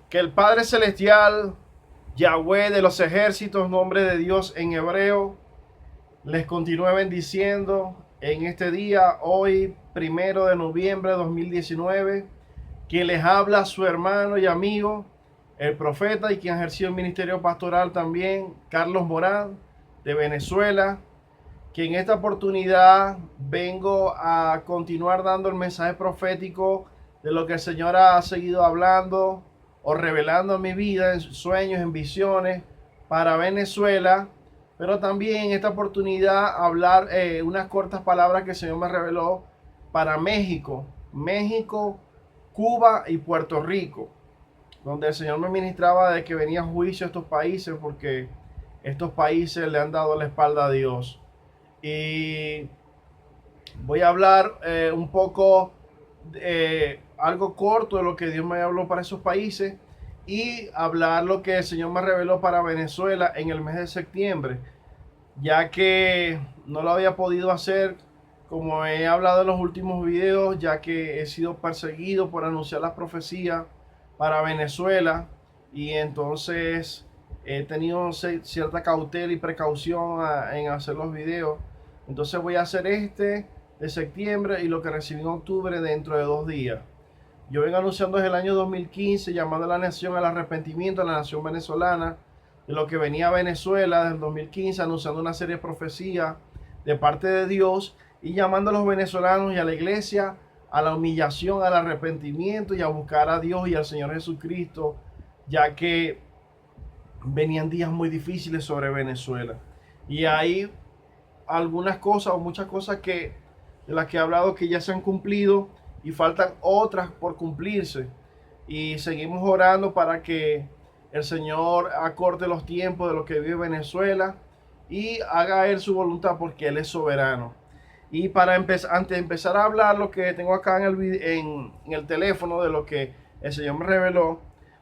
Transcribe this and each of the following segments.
Que el Padre Celestial, Yahweh de los ejércitos, nombre de Dios en hebreo, les continúe bendiciendo en este día, hoy, 1 de noviembre de 2019. Quien les habla, su hermano y amigo, el profeta y quien ejerció el ministerio pastoral también, Carlos Morán, de Venezuela, que en esta oportunidad vengo a continuar dando el mensaje profético de lo que el Señor ha seguido hablando o revelando en mi vida, en sueños, en visiones para Venezuela, pero también en esta oportunidad hablar unas cortas palabras que el Señor me reveló para México, Cuba y Puerto Rico, donde el Señor me ministraba de que venía juicio a estos países porque estos países le han dado la espalda a Dios. Y voy a hablar un poco, algo corto de lo que Dios me habló para esos países y hablar lo que el Señor me reveló para Venezuela en el mes de septiembre, ya que no lo había podido hacer como he hablado en los últimos videos, ya que he sido perseguido por anunciar las profecías para Venezuela y entonces he tenido cierta cautela y precaución en hacer los videos. Entonces voy a hacer este de septiembre y lo que recibí en octubre dentro de 2 días. Yo vengo anunciando desde el año 2015, llamando a la nación al arrepentimiento, a la nación venezolana, de lo que venía a Venezuela desde el 2015, anunciando una serie de profecías de parte de Dios y llamando a los venezolanos y a la iglesia a la humillación, al arrepentimiento y a buscar a Dios y al Señor Jesucristo, ya que venían días muy difíciles sobre Venezuela. Y hay algunas cosas o muchas cosas de las que he hablado que ya se han cumplido y faltan otras por cumplirse. Y seguimos orando para que el Señor acorte los tiempos de lo que vive Venezuela y haga Él su voluntad porque Él es soberano. Y para empezar, antes de empezar a hablar lo que tengo acá en el teléfono de lo que el Señor me reveló,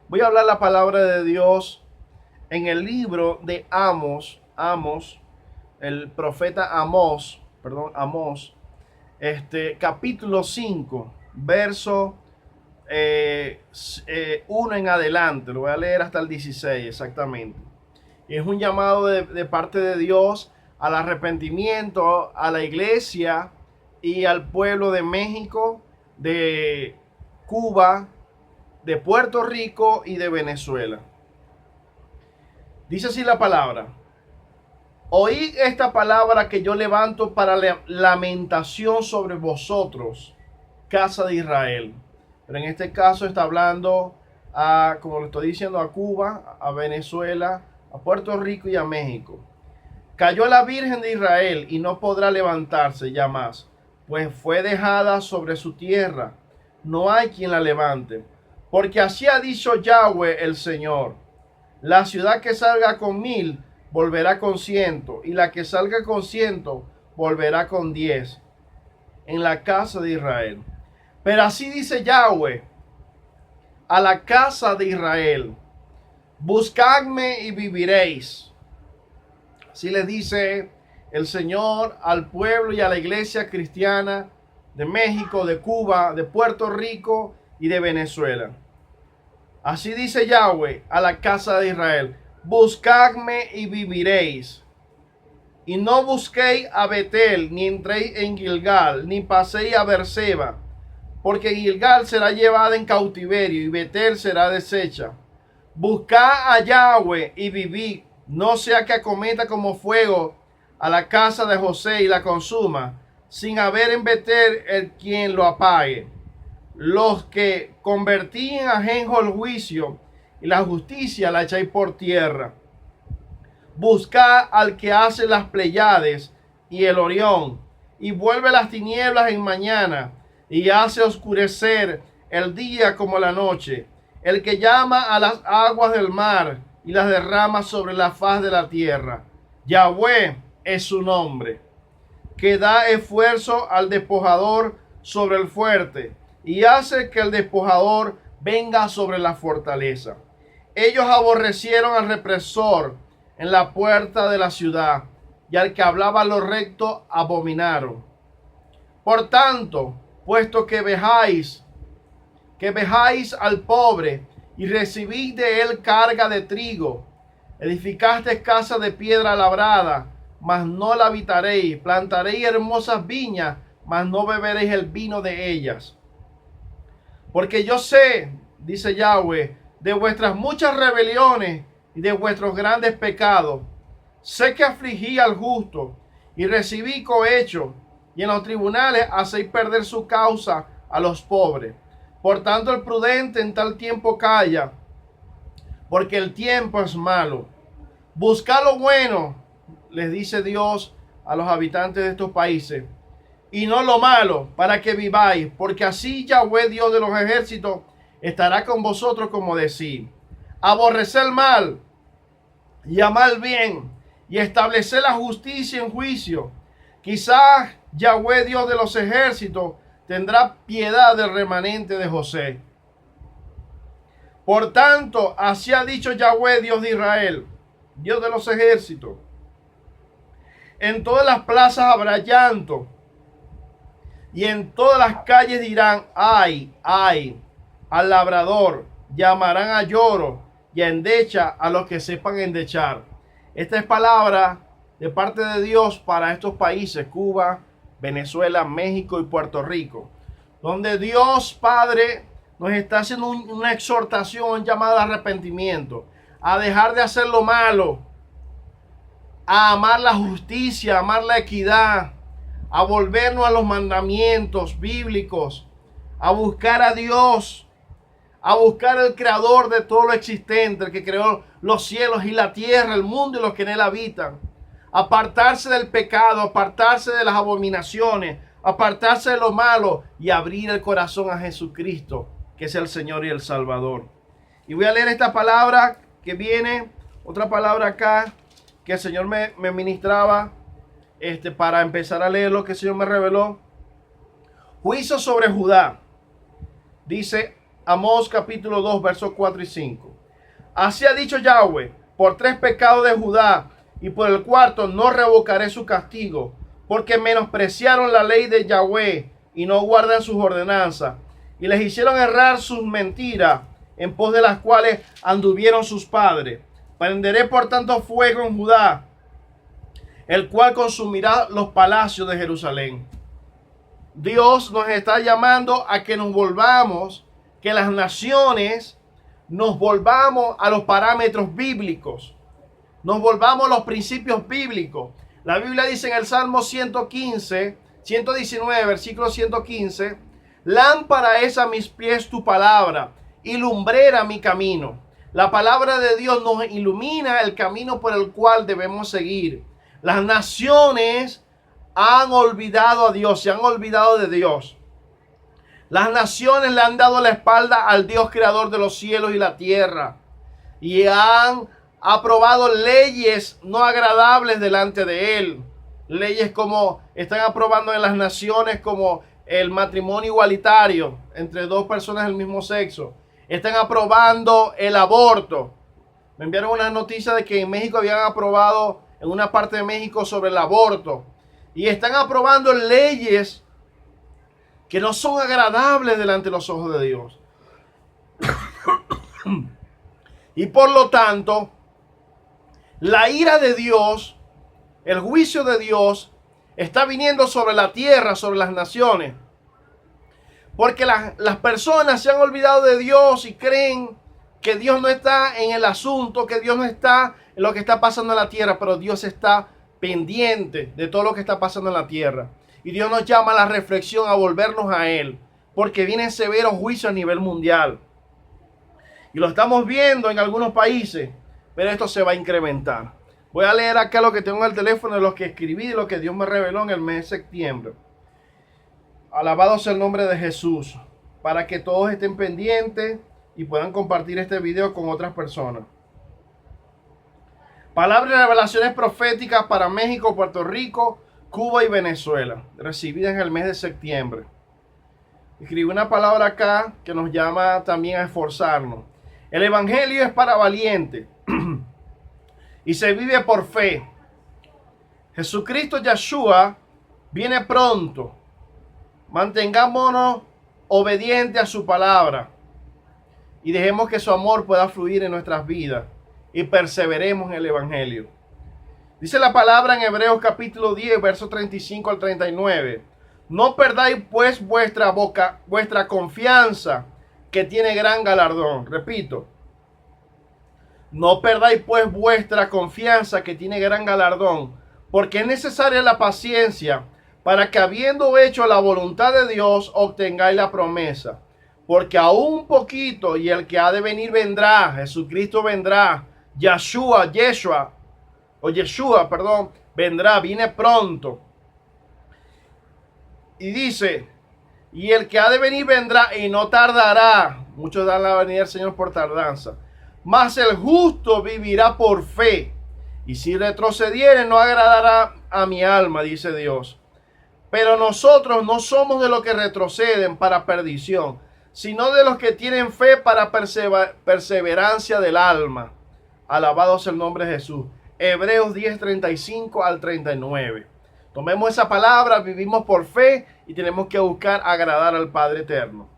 voy a hablar la palabra de Dios en el libro de Amos, el profeta Amós, capítulo 5, verso 1 en adelante. Lo voy a leer hasta el 16 exactamente. Y es un llamado de parte de Dios al arrepentimiento a la iglesia y al pueblo de México, de Cuba, de Puerto Rico y de Venezuela. Dice así la palabra: oíd esta palabra que yo levanto para lamentación sobre vosotros, casa de Israel. Pero en este caso está hablando como lo estoy diciendo, a Cuba, a Venezuela, a Puerto Rico y a México. Cayó la Virgen de Israel y no podrá levantarse ya más, pues fue dejada sobre su tierra. No hay quien la levante. Porque así ha dicho Yahweh el Señor: la ciudad que salga con 1000 volverá con 100, y la que salga con 100 volverá con 10 en la casa de Israel. Pero así dice Yahweh a la casa de Israel: buscadme y viviréis. Así le dice el Señor al pueblo y a la iglesia cristiana de México, de Cuba, de Puerto Rico y de Venezuela. Así dice Yahweh a la casa de Israel: buscadme y viviréis. Y no busquéis a Betel, ni entréis en Gilgal, ni paséis a Berseba, porque Gilgal será llevada en cautiverio y Betel será deshecha. Buscad a Yahweh y vivid, no sea que acometa como fuego a la casa de José y la consuma, sin haber en Betel el quien lo apague. Los que convertí en ajenjo el juicio y la justicia la echáis por tierra. Buscad al que hace las Pleiades y el Orión, y vuelve las tinieblas en mañana, y hace oscurecer el día como la noche, el que llama a las aguas del mar y las derrama sobre la faz de la tierra. Yahweh es su nombre, que da esfuerzo al despojador sobre el fuerte, y hace que el despojador venga sobre la fortaleza. Ellos aborrecieron al represor en la puerta de la ciudad, y al que hablaba lo recto abominaron. Por tanto, puesto que vejáis al pobre y recibí de él carga de trigo. Edificaste casa de piedra labrada, mas no la habitaréis. Plantaréis hermosas viñas, mas no beberéis el vino de ellas. Porque yo sé, dice Yahweh, de vuestras muchas rebeliones y de vuestros grandes pecados. Sé que afligí al justo y recibí cohecho, y en los tribunales hacéis perder su causa a los pobres. Por tanto, el prudente en tal tiempo calla, porque el tiempo es malo. Buscad lo bueno, les dice Dios a los habitantes de estos países, y no lo malo, para que viváis, porque así Yahweh, Dios de los ejércitos, estará con vosotros como decir. Aborrecer el mal y amar el bien, y establecer la justicia en juicio. Quizás Yahweh, Dios de los ejércitos, tendrá piedad del remanente de José. Por tanto, así ha dicho Yahweh, Dios de Israel, Dios de los ejércitos. En todas las plazas habrá llanto, y en todas las calles dirán, ay, ay, al labrador, llamarán a lloro y a endecha a los que sepan endechar. Esta es palabra de parte de Dios para estos países, Cuba, Venezuela, México y Puerto Rico, donde Dios Padre nos está haciendo una exhortación llamada arrepentimiento, a dejar de hacer lo malo, a amar la justicia, a amar la equidad, a volvernos a los mandamientos bíblicos, a buscar a Dios, a buscar al creador de todo lo existente, el que creó los cielos y la tierra, el mundo y los que en él habitan. Apartarse del pecado, apartarse de las abominaciones, apartarse de lo malo y abrir el corazón a Jesucristo, que es el Señor y el Salvador. Y voy a leer esta palabra que viene, otra palabra acá, que el Señor me ministraba, para empezar a leer lo que el Señor me reveló. Juicio sobre Judá. Dice Amós capítulo 2, versos 4 y 5. Así ha dicho Yahweh, por 3 pecados de Judá, y por el cuarto no revocaré su castigo, porque menospreciaron la ley de Yahweh y no guardan sus ordenanzas, y les hicieron errar sus mentiras, en pos de las cuales anduvieron sus padres. Prenderé por tanto fuego en Judá, el cual consumirá los palacios de Jerusalén. Dios nos está llamando a que nos volvamos, que las naciones nos volvamos a los parámetros bíblicos, nos volvamos a los principios bíblicos. La Biblia dice en el Salmo 119, versículo 115, lámpara es a mis pies tu palabra y lumbrera mi camino. La palabra de Dios nos ilumina el camino por el cual debemos seguir. Las naciones han olvidado a Dios, se han olvidado de Dios. Las naciones le han dado la espalda al Dios creador de los cielos y la tierra, y han aprobado leyes no agradables delante de él. Leyes como están aprobando en las naciones, como el matrimonio igualitario entre 2 personas del mismo sexo. Están aprobando el aborto. Me enviaron una noticia de que en México habían aprobado, en una parte de México, sobre el aborto. Y están aprobando leyes que no son agradables delante de los ojos de Dios. Y por lo tanto, la ira de Dios, el juicio de Dios, está viniendo sobre la tierra, sobre las naciones. Porque las personas se han olvidado de Dios y creen que Dios no está en el asunto, que Dios no está en lo que está pasando en la tierra, pero Dios está pendiente de todo lo que está pasando en la tierra. Y Dios nos llama a la reflexión, a volvernos a Él, porque vienen severos juicios a nivel mundial. Y lo estamos viendo en algunos países, pero esto se va a incrementar. Voy a leer acá lo que tengo en el teléfono de lo que escribí, de lo que Dios me reveló en el mes de septiembre. Alabado sea el nombre de Jesús, para que todos estén pendientes y puedan compartir este video con otras personas. Palabras y revelaciones proféticas para México, Puerto Rico, Cuba y Venezuela, recibidas en el mes de septiembre. Escribí una palabra acá que nos llama también a esforzarnos. El evangelio es para valientes y se vive por fe. Jesucristo Yeshua viene pronto. Mantengámonos obedientes a su palabra y dejemos que su amor pueda fluir en nuestras vidas y perseveremos en el Evangelio. Dice la palabra en Hebreos capítulo 10, versos 35 al 39. No perdáis pues vuestra confianza, que tiene gran galardón. Repito, no perdáis pues vuestra confianza, que tiene gran galardón, porque es necesaria la paciencia, para que habiendo hecho la voluntad de Dios, obtengáis la promesa. Porque aún un poquito, y el que ha de venir vendrá, Jesucristo vendrá, Yeshua, vendrá, viene pronto. Y dice, y el que ha de venir vendrá y no tardará. Muchos dan la venida del Señor por tardanza. Mas el justo vivirá por fe. Y si retrocediere, no agradará a mi alma, dice Dios. Pero nosotros no somos de los que retroceden para perdición, sino de los que tienen fe para perseverancia del alma. Alabado sea el nombre de Jesús. Hebreos 10, 35 al 39. Tomemos esa palabra, vivimos por fe y tenemos que buscar agradar al Padre Eterno.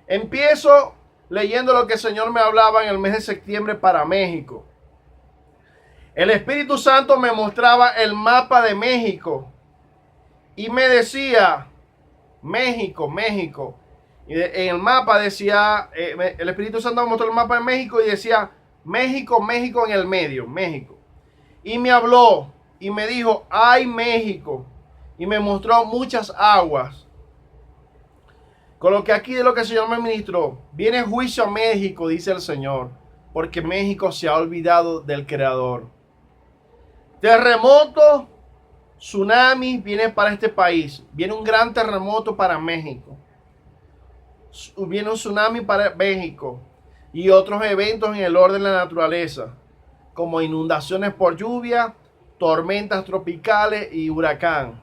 Empiezo leyendo lo que el Señor me hablaba en el mes de septiembre para México. El Espíritu Santo me mostraba el mapa de México y me decía, México. Y en el mapa decía, el Espíritu Santo me mostró el mapa de México y decía, México en el medio, México. Y me habló y me dijo, ay México. Y me mostró muchas aguas. Con lo que aquí de lo que el Señor me ministró, viene juicio a México, dice el Señor, porque México se ha olvidado del Creador. Terremoto, tsunami viene para este país. Viene un gran terremoto para México. Viene un tsunami para México. Y otros eventos en el orden de la naturaleza, como inundaciones por lluvia, tormentas tropicales y huracán.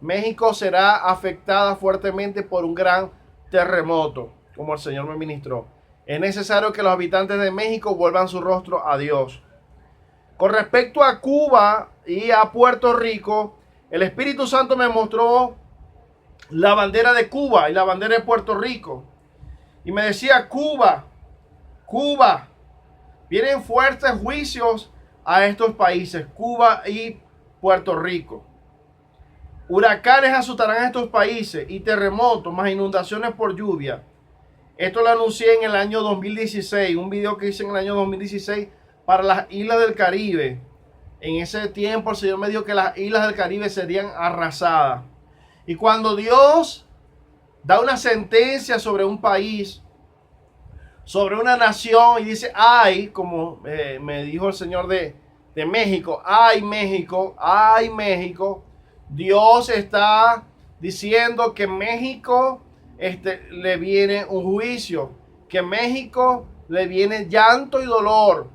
México será afectada fuertemente por un gran terremoto, como el Señor me ministró. Es necesario que los habitantes de México vuelvan su rostro a Dios. Con respecto a Cuba y a Puerto Rico, el Espíritu Santo me mostró la bandera de Cuba y la bandera de Puerto Rico. Y me decía, Cuba, vienen fuertes juicios a estos países, Cuba y Puerto Rico. Huracanes azotarán a estos países y terremotos, más inundaciones por lluvia. Esto lo anuncié en el año 2016, un video que hice en el año 2016 para las islas del Caribe. En ese tiempo el Señor me dijo que las islas del Caribe serían arrasadas. Y cuando Dios da una sentencia sobre un país, sobre una nación, y dice, ay, como me dijo el Señor de México, ay México, Dios está diciendo que México le viene un juicio, que México le viene llanto y dolor.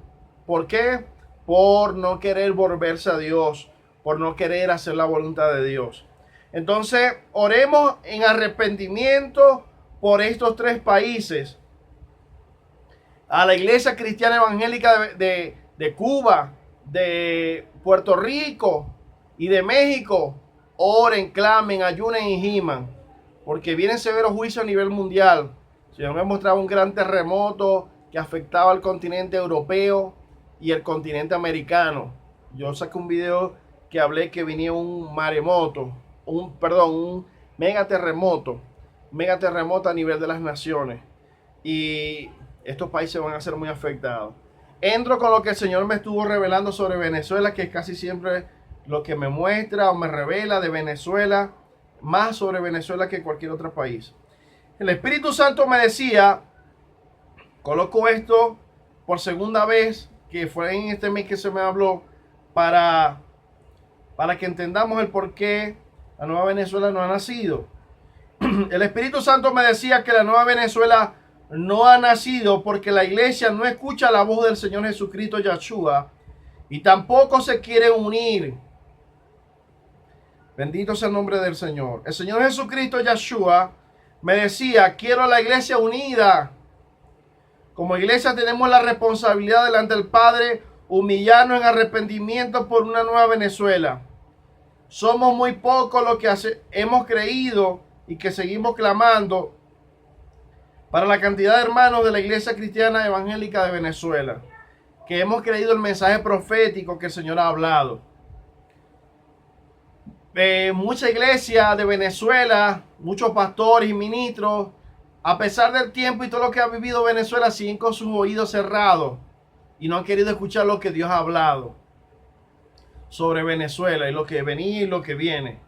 ¿Por qué? Por no querer volverse a Dios, por no querer hacer la voluntad de Dios. Entonces, oremos en arrepentimiento por estos tres países. A la Iglesia Cristiana Evangélica de Cuba, de Puerto Rico y de México, oren, clamen, ayunen y giman, porque vienen severos juicios a nivel mundial. El Señor me mostraba un gran terremoto que afectaba al continente europeo y el continente americano. Yo saqué un video que hablé que venía un maremoto, un megaterremoto a nivel de las naciones, y estos países van a ser muy afectados. Entro con lo que el Señor me estuvo revelando sobre Venezuela, que es casi siempre lo que me muestra o me revela de Venezuela, más sobre Venezuela que cualquier otro país. El Espíritu Santo me decía, coloco esto por segunda vez, que fue en este mes que se me habló, para que entendamos el por qué la nueva Venezuela no ha nacido. El Espíritu Santo me decía que la nueva Venezuela no ha nacido porque la iglesia no escucha la voz del Señor Jesucristo Yeshua y tampoco se quiere unir. Bendito sea el nombre del Señor. El Señor Jesucristo Yeshua me decía, quiero a la iglesia unida. Como iglesia tenemos la responsabilidad delante del Padre, humillarnos en arrepentimiento por una nueva Venezuela. Somos muy pocos los que hemos creído y que seguimos clamando para la cantidad de hermanos de la Iglesia Cristiana Evangélica de Venezuela, que hemos creído el mensaje profético que el Señor ha hablado. Mucha iglesia de Venezuela, muchos pastores y ministros, a pesar del tiempo y todo lo que ha vivido Venezuela, siguen con sus oídos cerrados y no han querido escuchar lo que Dios ha hablado sobre Venezuela y lo que venía y lo que viene.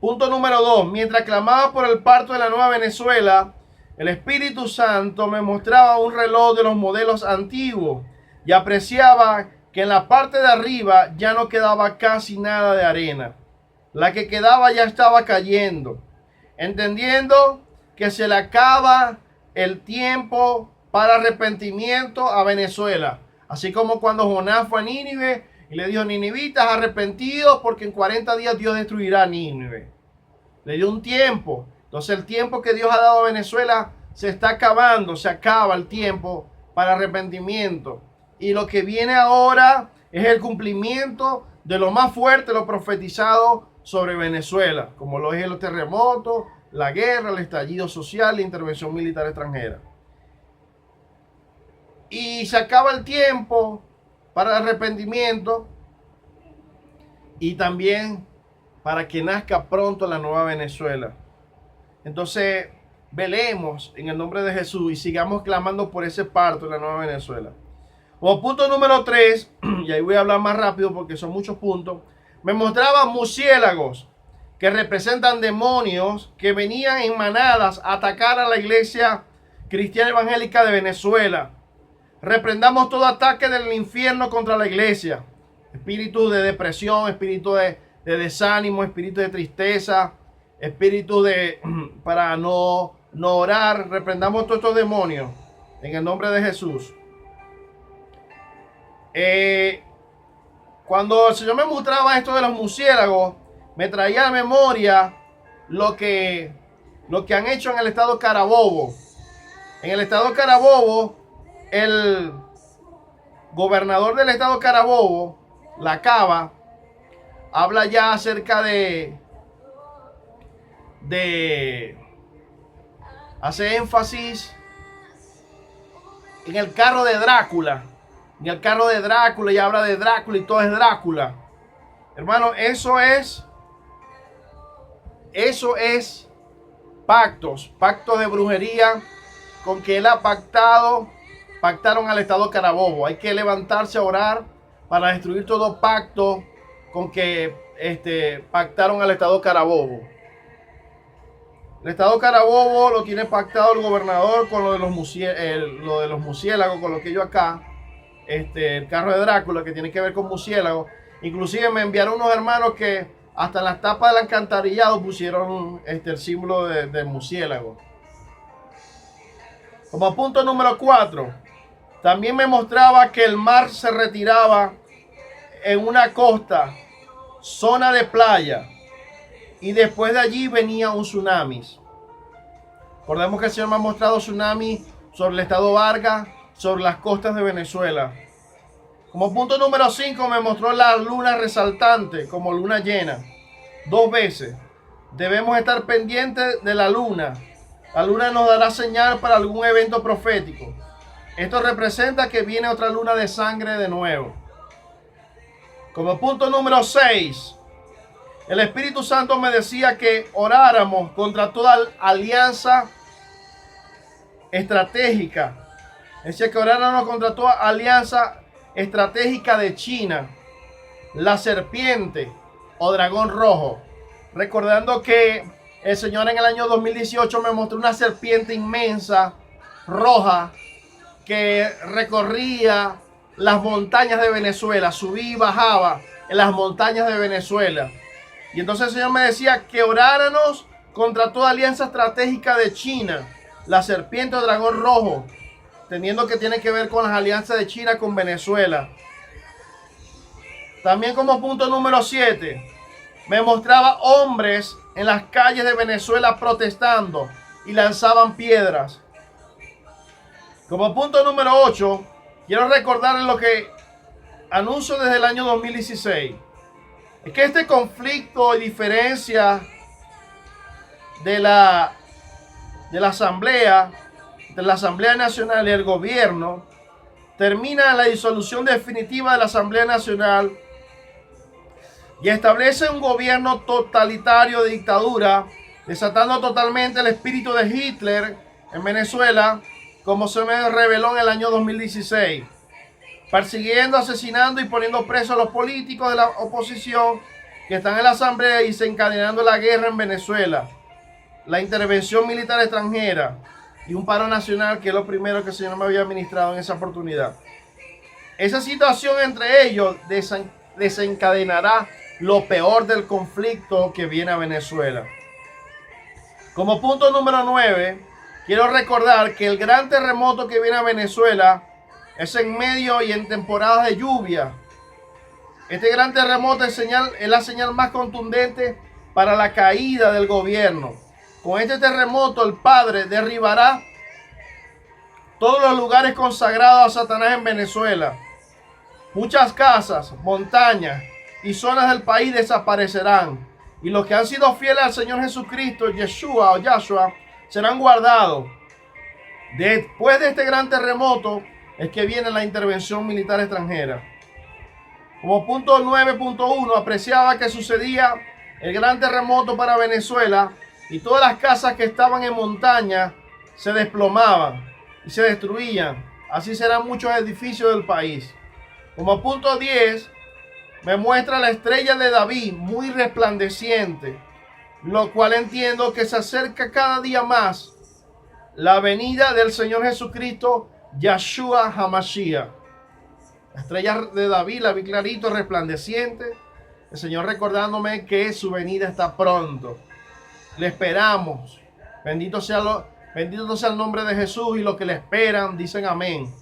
Punto número 2. Mientras clamaba por el parto de la nueva Venezuela, el Espíritu Santo me mostraba un reloj de los modelos antiguos y apreciaba que en la parte de arriba ya no quedaba casi nada de arena. La que quedaba ya estaba cayendo, entendiendo que se le acaba el tiempo para arrepentimiento a Venezuela. Así como cuando Jonás fue a Nínive y le dijo: ninivitas, arrepentidos, porque en 40 días Dios destruirá a Nínive. Le dio un tiempo. Entonces el tiempo que Dios ha dado a Venezuela se está acabando, se acaba el tiempo para arrepentimiento. Y lo que viene ahora es el cumplimiento de lo más fuerte, lo profetizado sobre Venezuela, como lo es el terremoto, la guerra, el estallido social, la intervención militar extranjera. Y se acaba el tiempo para el arrepentimiento y también para que nazca pronto la nueva Venezuela. Entonces, velemos en el nombre de Jesús y sigamos clamando por ese parto de la nueva Venezuela. Como punto número 3, y ahí voy a hablar más rápido porque son muchos puntos, me mostraban murciélagos que representan demonios que venían en manadas a atacar a la iglesia cristiana evangélica de Venezuela. Reprendamos todo ataque del infierno contra la iglesia. Espíritu de depresión, espíritu de desánimo, espíritu de tristeza, espíritu de para no orar. Reprendamos todos estos demonios en el nombre de Jesús. Cuando el Señor me mostraba esto de los murciélagos, me traía a la memoria lo que han hecho en el estado Carabobo. En el estado Carabobo, el gobernador del estado Carabobo, La Cava, habla ya acerca de hace énfasis en el carro de Drácula. En el carro de Drácula, y habla de Drácula y todo es Drácula. Hermano, eso es pactos de brujería con que él ha pactaron al estado Carabobo. Hay que levantarse a orar para destruir todo pacto con que pactaron al estado Carabobo. El estado Carabobo lo tiene pactado el gobernador con lo de los murciélagos, con lo que yo acá. El carro de Drácula, que tiene que ver con murciélagos. Inclusive me enviaron unos hermanos que hasta en las tapas del alcantarillado pusieron el símbolo del murciélago. Como punto número 4, también me mostraba que el mar se retiraba en una costa, zona de playa, y después de allí venía un tsunami. Recordemos que el Señor me ha mostrado tsunami sobre el estado Vargas, sobre las costas de Venezuela. Como punto número 5 me mostró la luna resaltante como luna llena 2 veces. Debemos estar pendientes de la luna. La luna nos dará señal para algún evento profético. Esto representa que viene otra luna de sangre de nuevo. Como punto número 6, el Espíritu Santo me decía que oráramos contra toda alianza estratégica. Decía que oráramos contra toda alianza estratégica de China, la serpiente o dragón rojo. Recordando que el Señor en el año 2018 me mostró una serpiente inmensa, roja, que recorría las montañas de Venezuela, subía y bajaba en las montañas de Venezuela. Y entonces el Señor me decía que oráramos contra toda alianza estratégica de China, la serpiente o dragón rojo, teniendo que tiene que ver con las alianzas de China con Venezuela. También como punto número 7, me mostraba hombres en las calles de Venezuela protestando y lanzaban piedras. Como punto número 8, quiero recordarles lo que anuncio desde el año 2016. Es que este conflicto y diferencia de de la Asamblea Nacional y el gobierno, termina la disolución definitiva de la Asamblea Nacional y establece un gobierno totalitario de dictadura, desatando totalmente el espíritu de Hitler en Venezuela, como se me reveló en el año 2016, persiguiendo, asesinando y poniendo presos a los políticos de la oposición que están en la Asamblea y desencadenando la guerra en Venezuela, la intervención militar extranjera y un paro nacional, que es lo primero que el Señor me había ministrado en esa oportunidad. Esa situación entre ellos desencadenará lo peor del conflicto que viene a Venezuela. Como punto número 9, quiero recordar que el gran terremoto que viene a Venezuela es en medio y en temporadas de lluvia. Este gran terremoto es la señal más contundente para la caída del gobierno. Con este terremoto el Padre derribará todos los lugares consagrados a Satanás en Venezuela. Muchas casas, montañas y zonas del país desaparecerán. Y los que han sido fieles al Señor Jesucristo, Yahshua, serán guardados. Después de este gran terremoto es que viene la intervención militar extranjera. Como punto 9.1, apreciaba que sucedía el gran terremoto para Venezuela y todas las casas que estaban en montaña se desplomaban y se destruían. Así serán muchos edificios del país. Como punto 10, me muestra la estrella de David muy resplandeciente, lo cual entiendo que se acerca cada día más la venida del Señor Jesucristo, Yahshua HaMashiach. La estrella de David la vi clarito, resplandeciente. El Señor recordándome que su venida está pronto. Le esperamos. Bendito sea el nombre de Jesús, y los que le esperan dicen amén.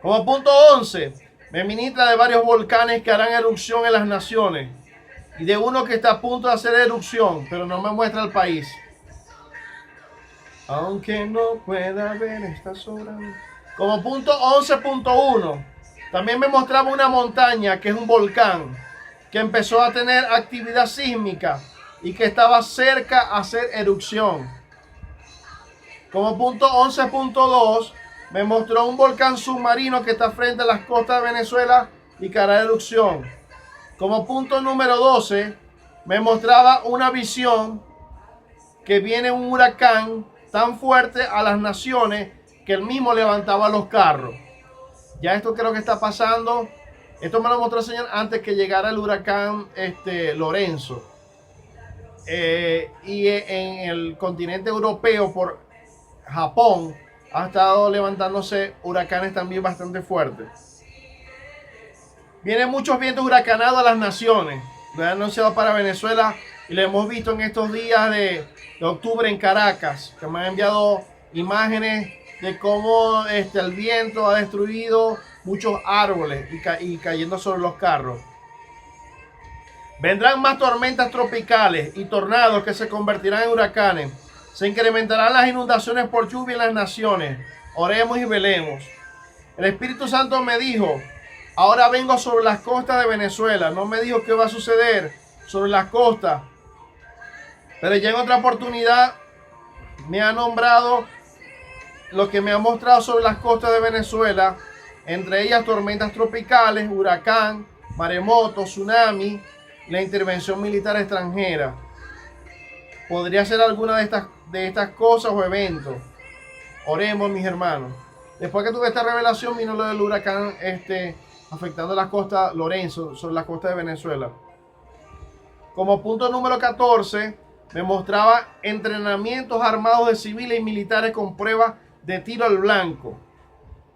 Como punto 11, me ministra de varios volcanes que harán erupción en las naciones y de uno que está a punto de hacer erupción, pero no me muestra el país. Aunque no pueda ver, está sobrando. Como punto 11.1, también me mostraba una montaña que es un volcán que empezó a tener actividad sísmica y que estaba cerca a hacer erupción. Como punto 11.2, me mostró un volcán submarino que está frente a las costas de Venezuela y que hará erupción. Como punto número 12, me mostraba una visión que viene un huracán tan fuerte a las naciones que él mismo levantaba los carros. Ya esto creo que está pasando. Esto me lo mostró el Señor antes que llegara el huracán Lorenzo. Y en el continente europeo, por Japón, ha estado levantándose huracanes también bastante fuertes. Vienen muchos vientos huracanados a las naciones. Lo he anunciado para Venezuela y lo hemos visto en estos días de octubre en Caracas, que me han enviado imágenes de cómo el viento ha destruido muchos árboles y cayendo sobre los carros. Vendrán más tormentas tropicales y tornados que se convertirán en huracanes. Se incrementarán las inundaciones por lluvia en las naciones. Oremos y velemos. El Espíritu Santo me dijo: ahora vengo sobre las costas de Venezuela. No me dijo qué va a suceder sobre las costas, pero ya en otra oportunidad me ha nombrado lo que me ha mostrado sobre las costas de Venezuela, entre ellas tormentas tropicales, huracán, maremoto, tsunami, la intervención militar extranjera. Podría ser alguna de estas cosas o eventos. Oremos, mis hermanos. Después que tuve esta revelación, vino lo del huracán afectando las costas Lorenzo, sobre las costas de Venezuela. Como punto número 14, me mostraba entrenamientos armados de civiles y militares con pruebas de tiro al blanco.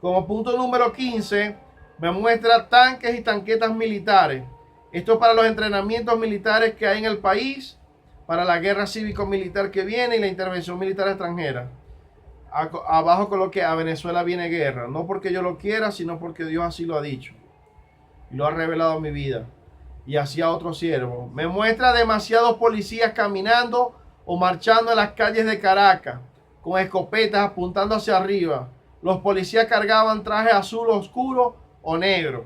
Como punto número 15, me muestra tanques y tanquetas militares. Esto para los entrenamientos militares que hay en el país, para la guerra cívico-militar que viene y la intervención militar extranjera. Abajo coloqué: a Venezuela viene guerra. No porque yo lo quiera, sino porque Dios así lo ha dicho y lo ha revelado en mi vida, y así a otros siervos. Me muestra demasiados policías caminando o marchando en las calles de Caracas con escopetas apuntando hacia arriba. Los policías cargaban trajes azul oscuro o negro.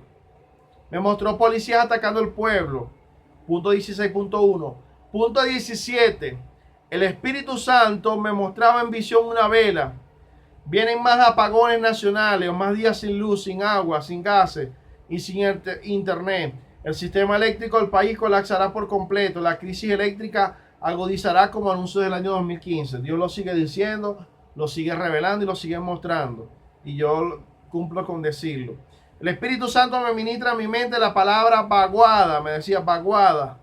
Me mostró policías atacando el pueblo. Punto 16.1. Punto 17. El Espíritu Santo me mostraba en visión una vela. Vienen más apagones nacionales, o más días sin luz, sin agua, sin gases y sin internet. El sistema eléctrico del país colapsará por completo. La crisis eléctrica agudizará como anuncio del año 2015. Dios lo sigue diciendo, lo sigue revelando y lo sigue mostrando. Y yo cumplo con decirlo. El Espíritu Santo me ministra a mi mente la palabra vaguada. Me decía vaguada.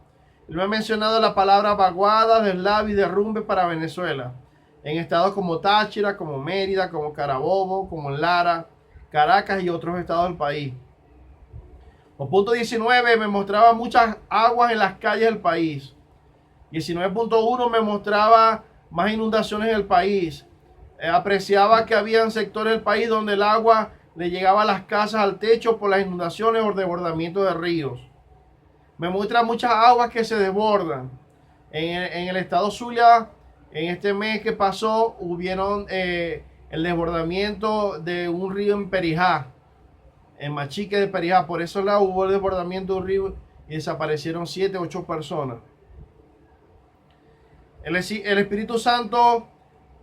Él me ha mencionado la palabra vaguada, deslave y derrumbe para Venezuela. En estados como Táchira, como Mérida, como Carabobo, como Lara, Caracas y otros estados del país. O punto 19 me mostraba muchas aguas en las calles del país. 19.1 me mostraba más inundaciones en el país. Apreciaba que habían sectores del país donde el agua le llegaba a las casas al techo por las inundaciones o desbordamiento de ríos. Me muestra muchas aguas que se desbordan. En el estado Zulia, en este mes que pasó, hubieron el desbordamiento de un río en Perijá, en Machique de Perijá. Por eso hubo el desbordamiento de un río y desaparecieron 7, 8 personas. El Espíritu Santo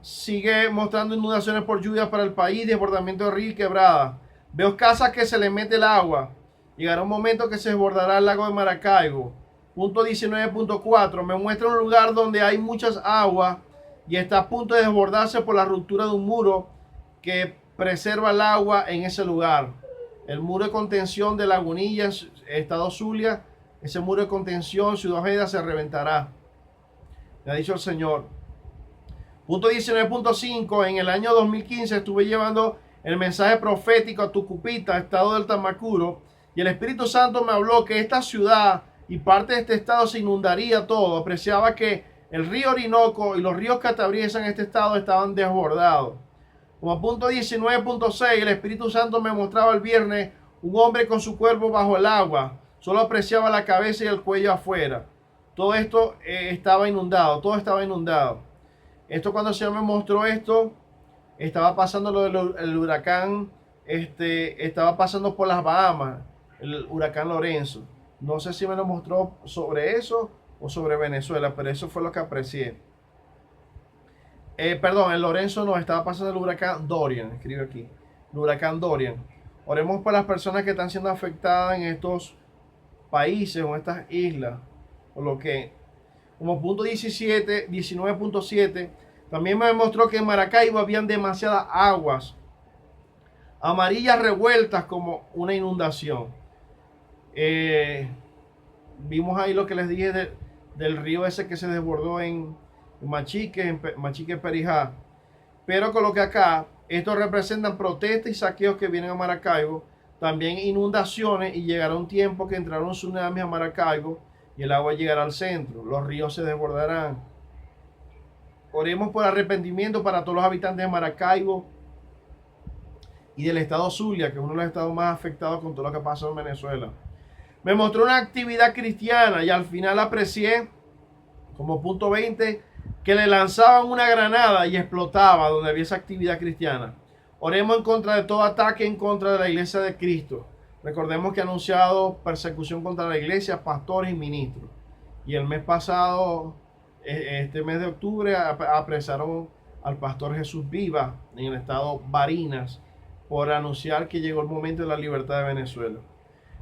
sigue mostrando inundaciones por lluvias para el país, desbordamiento de río y quebradas. Veo casas que se le mete el agua. Llegará un momento que se desbordará el lago de Maracaibo. Punto 19.4 me muestra un lugar donde hay muchas aguas y está a punto de desbordarse por la ruptura de un muro que preserva el agua en ese lugar. El muro de contención de Lagunilla, estado Zulia, ese muro de contención, Ciudad Ojeda, se reventará. Me ha dicho el Señor. Punto 19.5 en el año 2015 estuve llevando el mensaje profético a Tucupita, estado del Tamacuro, y el Espíritu Santo me habló que esta ciudad y parte de este estado se inundaría todo. Apreciaba que el río Orinoco y los ríos que atraviesan este estado estaban desbordados. Como punto 19.6, el Espíritu Santo me mostraba el viernes un hombre con su cuerpo bajo el agua. Solo apreciaba la cabeza y el cuello afuera. Todo esto estaba inundado, todo estaba inundado. Esto, cuando el Señor me mostró esto, estaba pasando lo del huracán, estaba pasando por las Bahamas, el huracán Lorenzo. No sé si me lo mostró sobre eso o sobre Venezuela, pero eso fue lo que aprecié. Perdón, el Lorenzo no, estaba pasando el huracán Dorian, escribe aquí. El huracán Dorian. Oremos por las personas que están siendo afectadas en estos países o en estas islas. O lo que, como punto 19.7, también me demostró que en Maracaibo habían demasiadas aguas amarillas revueltas como una inundación. Vimos ahí lo que les dije del río ese que se desbordó en Machique, Perijá. Pero coloqué acá, estos representan protestas y saqueos que vienen a Maracaibo, también inundaciones, y llegará un tiempo que entrará un tsunami a Maracaibo y el agua llegará al centro, los ríos se desbordarán. Oremos por arrepentimiento para todos los habitantes de Maracaibo y del estado Zulia, que es uno de los estados más afectados con todo lo que pasó en Venezuela. Me mostró una actividad cristiana y al final aprecié, como punto 20, que le lanzaban una granada y explotaba donde había esa actividad cristiana. Oremos en contra de todo ataque en contra de la iglesia de Cristo. Recordemos que ha anunciado persecución contra la iglesia, pastores y ministros. Y el mes pasado, este mes de octubre, apresaron al pastor Jesús Viva en el estado Barinas por anunciar que llegó el momento de la libertad de Venezuela.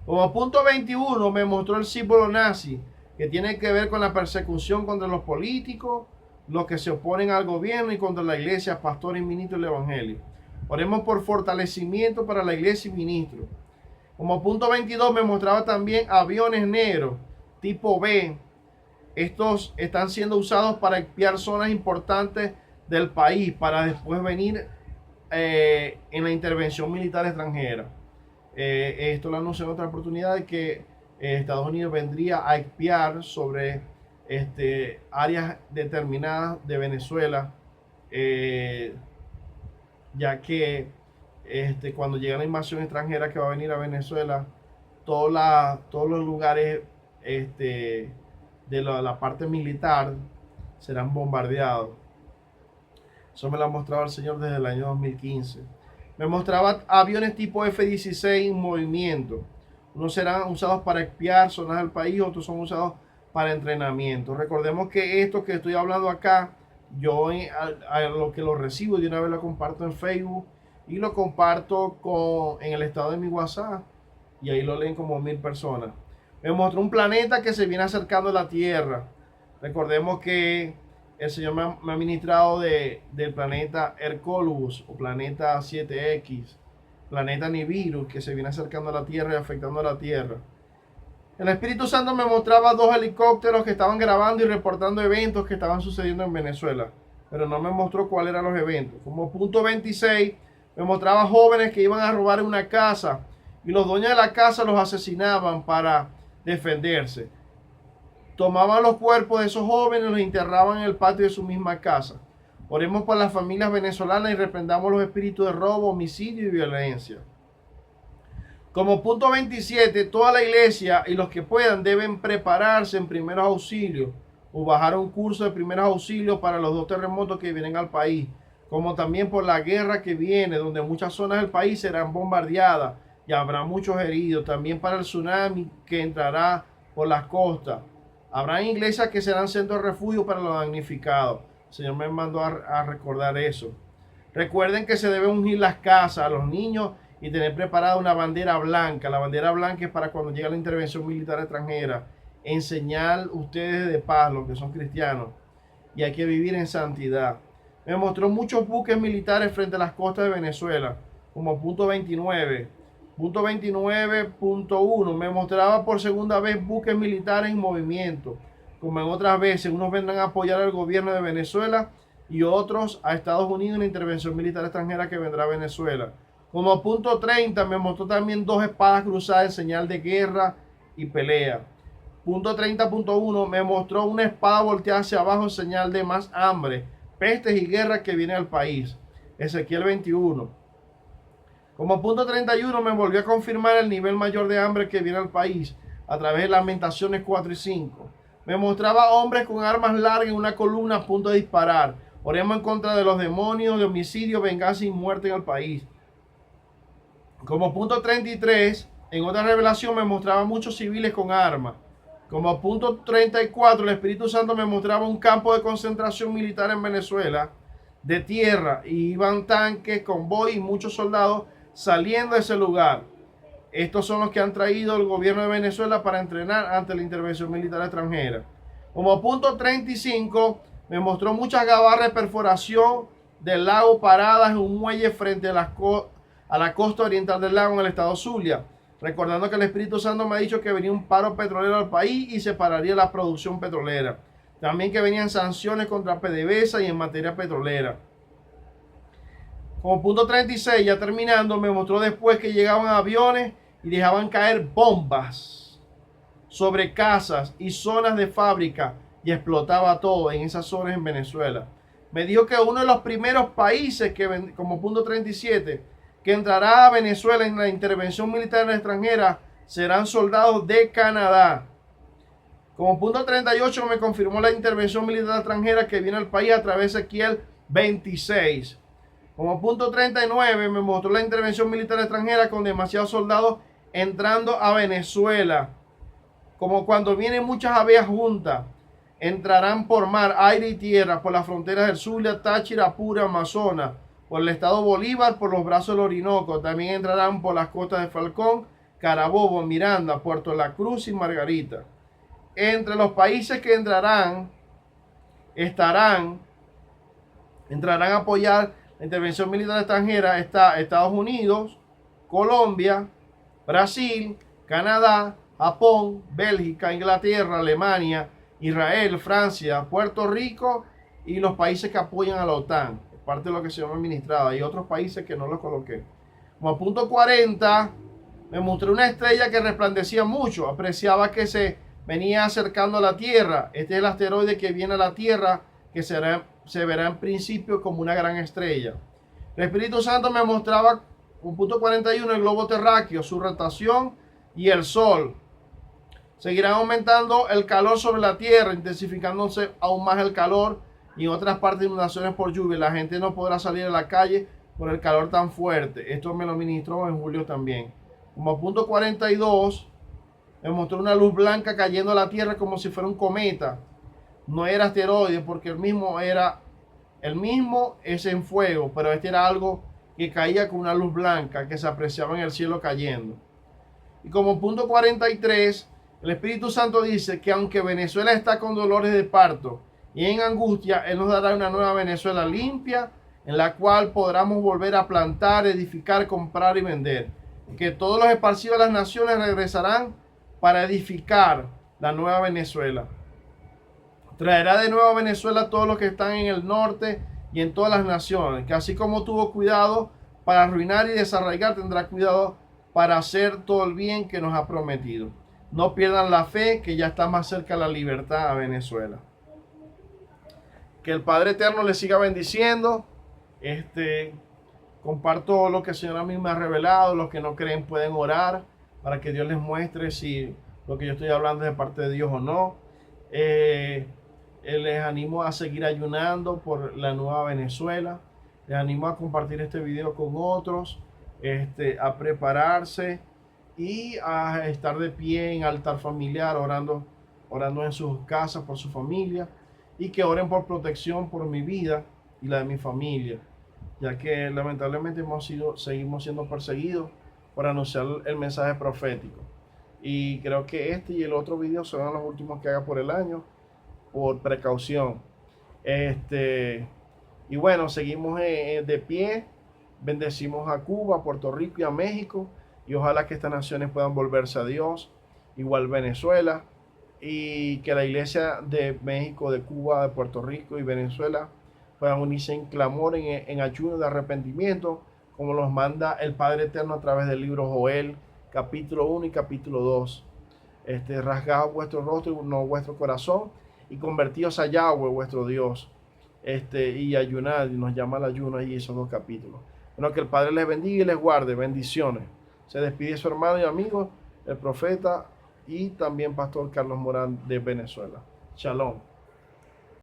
Como punto 21 me mostró el símbolo nazi, que tiene que ver con la persecución contra los políticos, los que se oponen al gobierno, y contra la iglesia, pastores y ministros del evangelio. Oremos por fortalecimiento para la iglesia y ministros. Como punto 22 me mostraba también aviones negros tipo B. Estos están siendo usados para espiar zonas importantes del país para después venir en la intervención militar extranjera. Esto lo anunció en otra oportunidad, de que Estados Unidos vendría a espiar sobre áreas determinadas de Venezuela, ya que cuando llegue la invasión extranjera que va a venir a Venezuela, todos los lugares de la parte militar serán bombardeados. Eso me lo ha mostrado el Señor desde el año 2015. Me mostraba aviones tipo F-16 en movimiento. Unos serán usados para espiar zonas del país, otros son usados para entrenamiento. Recordemos que esto que estoy hablando acá, yo a lo que lo recibo de una vez lo comparto en Facebook y lo comparto en el estado de mi WhatsApp y ahí lo leen como 1000 personas. Me mostró un planeta que se viene acercando a la Tierra. Recordemos que el Señor me ha ministrado del planeta Hercólubus o planeta 7X, planeta Nibiru, que se viene acercando a la Tierra y afectando a la Tierra. El Espíritu Santo me mostraba 2 helicópteros que estaban grabando y reportando eventos que estaban sucediendo en Venezuela, pero no me mostró cuáles eran los eventos. Como punto 26, me mostraba jóvenes que iban a robar una casa y los dueños de la casa los asesinaban para defenderse. Tomaban los cuerpos de esos jóvenes y los enterraban en el patio de su misma casa. Oremos por las familias venezolanas y reprendamos los espíritus de robo, homicidio y violencia. Como punto 27, toda la iglesia y los que puedan deben prepararse en primeros auxilios o bajar un curso de primeros auxilios para los 2 terremotos que vienen al país, como también por la guerra que viene, donde muchas zonas del país serán bombardeadas y habrá muchos heridos, también para el tsunami que entrará por las costas. Habrá iglesias que serán centros de refugio para los damnificados. El Señor me mandó a recordar eso. Recuerden que se deben ungir las casas a los niños y tener preparada una bandera blanca. La bandera blanca es para cuando llega la intervención militar extranjera. Enseñar ustedes de paz, los que son cristianos. Y hay que vivir en santidad. Me mostró muchos buques militares frente a las costas de Venezuela, como punto 29. Punto 29.1 me mostraba por segunda vez buques militares en movimiento, como en otras veces. Unos vendrán a apoyar al gobierno de Venezuela y otros a Estados Unidos en la intervención militar extranjera que vendrá a Venezuela. Como punto 30 me mostró también 2 espadas cruzadas en señal de guerra y pelea. Punto 30.1 me mostró una espada volteada hacia abajo en señal de más hambre, pestes y guerra que viene al país. Ezequiel 21. Como punto 31 me volvió a confirmar el nivel mayor de hambre que viene al país a través de Lamentaciones 4 y 5. Me mostraba hombres con armas largas en una columna a punto de disparar. Oremos en contra de los demonios de homicidio, venganza y muerte en el país. Como punto 33, en otra revelación me mostraba muchos civiles con armas. Como punto 34, el Espíritu Santo me mostraba un campo de concentración militar en Venezuela de tierra y iban tanques, convoy y muchos soldados saliendo de ese lugar. Estos son los que han traído el gobierno de Venezuela para entrenar ante la intervención militar extranjera. Como punto 35, me mostró muchas gabarras de perforación del lago paradas en un muelle frente a la costa oriental del lago en el estado Zulia. Recordando que el Espíritu Santo me ha dicho que venía un paro petrolero al país y se pararía la producción petrolera. También que venían sanciones contra PDVSA y en materia petrolera. Como punto 36, ya terminando, me mostró después que llegaban aviones y dejaban caer bombas sobre casas y zonas de fábrica y explotaba todo en esas zonas en Venezuela. Me dijo que uno de los primeros países que, como punto 37, que entrará a Venezuela en la intervención militar extranjera serán soldados de Canadá. Como punto 38 me confirmó la intervención militar extranjera que viene al país a través de Ezequiel 26. Como punto 39 me mostró la intervención militar extranjera con demasiados soldados entrando a Venezuela. Como cuando vienen muchas abejas juntas, entrarán por mar, aire y tierra, por las fronteras del Zulia, Táchira, Apure, Amazonas, por el estado Bolívar, por los brazos del Orinoco. También entrarán por las costas de Falcón, Carabobo, Miranda, Puerto La Cruz y Margarita. Entre los países que entrarán a apoyar la intervención militar extranjera está Estados Unidos, Colombia, Brasil, Canadá, Japón, Bélgica, Inglaterra, Alemania, Israel, Francia, Puerto Rico y los países que apoyan a la OTAN. Es parte de lo que se llama administrada. Hay otros países que no los coloqué. Como punto 40, me mostré una estrella que resplandecía mucho. Apreciaba que se venía acercando a la Tierra. Este es el asteroide que viene a la Tierra, que se verá en principio como una gran estrella. El Espíritu Santo me mostraba, un punto 41, el globo terráqueo, su rotación y el sol. Seguirán aumentando el calor sobre la tierra, intensificándose aún más el calor y en otras partes inundaciones por lluvia. La gente no podrá salir a la calle por el calor tan fuerte. Esto me lo ministró en julio también. Como punto 42, Me mostró una luz blanca cayendo a la tierra como si fuera un cometa. No era asteroide porque el mismo es en fuego, pero este era algo que caía con una luz blanca que se apreciaba en el cielo cayendo. Y como punto 43, el Espíritu Santo dice que aunque Venezuela está con dolores de parto y en angustia, Él nos dará una nueva Venezuela limpia, en la cual podamos volver a plantar, edificar, comprar y vender. Que todos los esparcidos de las naciones regresarán para edificar la nueva Venezuela. Traerá de nuevo a Venezuela a todos los que están en el norte y en todas las naciones, que así como tuvo cuidado para arruinar y desarraigar, tendrá cuidado para hacer todo el bien que nos ha prometido. No pierdan la fe, que ya está más cerca la libertad a Venezuela. Que el Padre Eterno les siga bendiciendo. Comparto lo que el Señor a mí me ha revelado. Los que no creen pueden orar para que Dios les muestre si lo que yo estoy hablando es de parte de Dios o no. Les animo a seguir ayunando por la nueva Venezuela. Les animo a compartir este video con otros, a prepararse y a estar de pie en altar familiar, orando en sus casas por su familia, y que oren por protección por mi vida y la de mi familia, ya que lamentablemente seguimos siendo perseguidos por anunciar el mensaje profético. Y creo que este y el otro video serán los últimos que haga por el año, por precaución. Y bueno, seguimos de pie. Bendecimos a Cuba, a Puerto Rico y a México. Y ojalá que estas naciones puedan volverse a Dios. Igual Venezuela. Y que la iglesia de México, de Cuba, de Puerto Rico y Venezuela puedan unirse en clamor, en ayuno de arrepentimiento, como nos manda el Padre Eterno a través del libro Joel, capítulo 1 y capítulo 2. Rasgad vuestro rostro y no vuestro corazón, y convertíos a Yahweh vuestro Dios, y ayunad, y nos llama al ayuno ahí esos dos capítulos. Bueno, que el Padre les bendiga y les guarde. Bendiciones. Se despide su hermano y amigo, el profeta y también pastor Carlos Morán de Venezuela. Shalom.